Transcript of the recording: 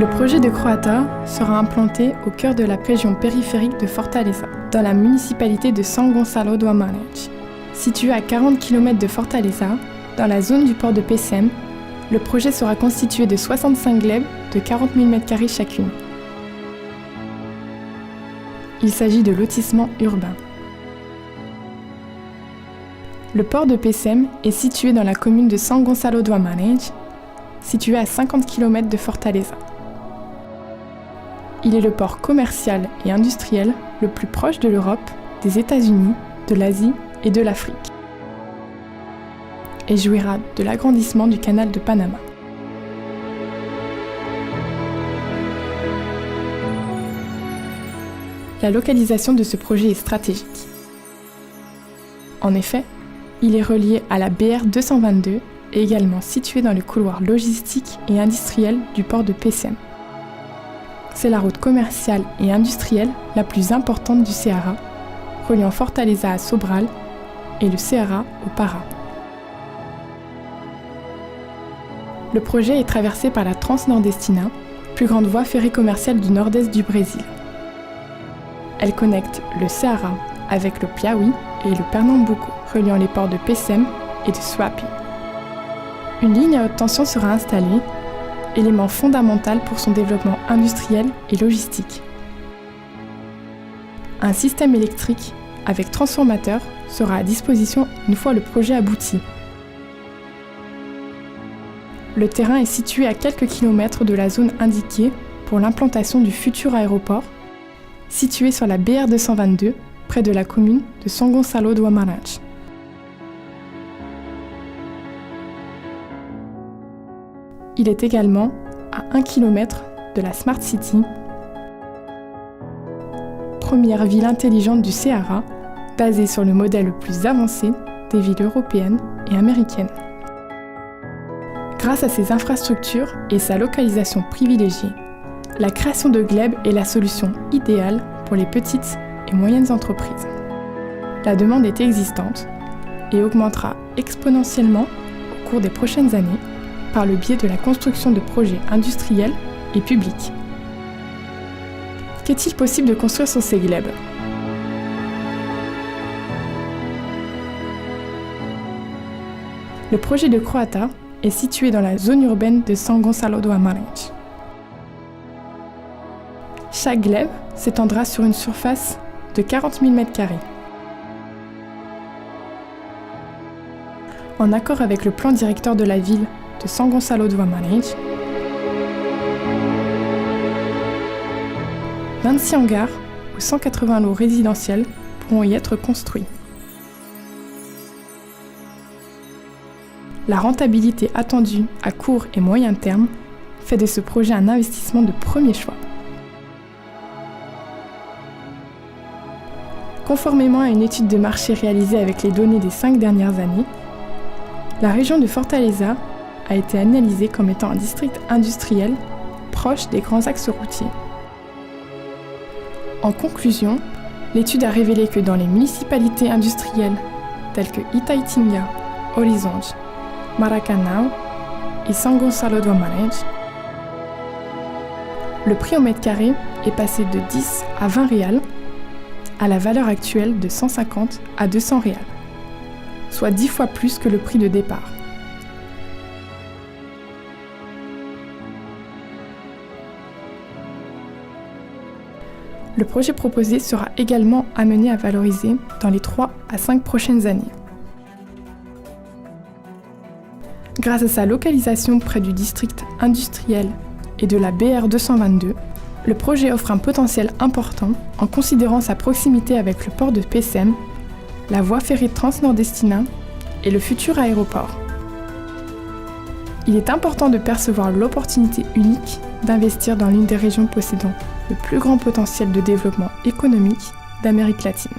Le projet de Croata sera implanté au cœur de la région périphérique de Fortaleza, dans la municipalité de San Gonçalo do Amarante. Situé à 40 km de Fortaleza, dans la zone du port de Pecém, le projet sera constitué de 65 glebes de 40 000 m² chacune. Il s'agit de lotissements urbains. Le port de Pecém est situé dans la commune de San Gonçalo do Amarante, situé à 50 km de Fortaleza. Il est le port commercial et industriel le plus proche de l'Europe, des États-Unis, de l'Asie et de l'Afrique, et jouira de l'agrandissement du canal de Panama. La localisation de ce projet est stratégique. En effet, il est relié à la BR 222 et également situé dans le couloir logistique et industriel du port de Pecém. C'est la route commerciale et industrielle la plus importante du Ceará, reliant Fortaleza à Sobral et le Ceará au Pará. Le projet est traversé par la Transnordestina, plus grande voie ferrée commerciale du nord-est du Brésil. Elle connecte le Ceará avec le Piauí et le Pernambuco, reliant les ports de Pecém et de Suape. Une ligne à haute tension sera installée, élément fondamental pour son développement industriel et logistique. Un système électrique avec transformateur sera à disposition une fois le projet abouti. Le terrain est situé à quelques kilomètres de la zone indiquée pour l'implantation du futur aéroport, situé sur la BR 222, près de la commune de San Gonçalo do Amarante. Il est également à 1 km de la Smart City, première ville intelligente du Ceará, basée sur le modèle le plus avancé des villes européennes et américaines. Grâce à ses infrastructures et sa localisation privilégiée, la création de glebes est la solution idéale pour les petites et moyennes entreprises. La demande est existante et augmentera exponentiellement au cours des prochaines années par le biais de la construction de projets industriels et publics. Qu'est-il possible de construire sur ces glebes ? Le projet de Croata est situé dans la zone urbaine de San Gonçalo do Amarante. Chaque glebe s'étendra sur une surface de 40 000 m². En accord avec le plan directeur de la ville de San Gonçalo do Amarante, 26 hangars ou 180 lots résidentiels pourront y être construits. La rentabilité attendue à court et moyen terme fait de ce projet un investissement de premier choix. Conformément à une étude de marché réalisée avec les données des 5 dernières années, la région de Fortaleza a été analysée comme étant un district industriel proche des grands axes routiers. En conclusion, l'étude a révélé que dans les municipalités industrielles telles que Itaitinga, Horizonte, Maracanã et San Gonçalo do Amarante, le prix au mètre carré est passé de 10 à 20 reals à la valeur actuelle de 150 à 200 reals, soit 10 fois plus que le prix de départ. Le projet proposé sera également amené à valoriser dans les 3 à 5 prochaines années. Grâce à sa localisation près du district industriel et de la BR 222, le projet offre un potentiel important en considérant sa proximité avec le port de Pecém, la voie ferrée Transnordestina et le futur aéroport. Il est important de percevoir l'opportunité unique d'investir dans l'une des régions possédant le plus grand potentiel de développement économique d'Amérique latine.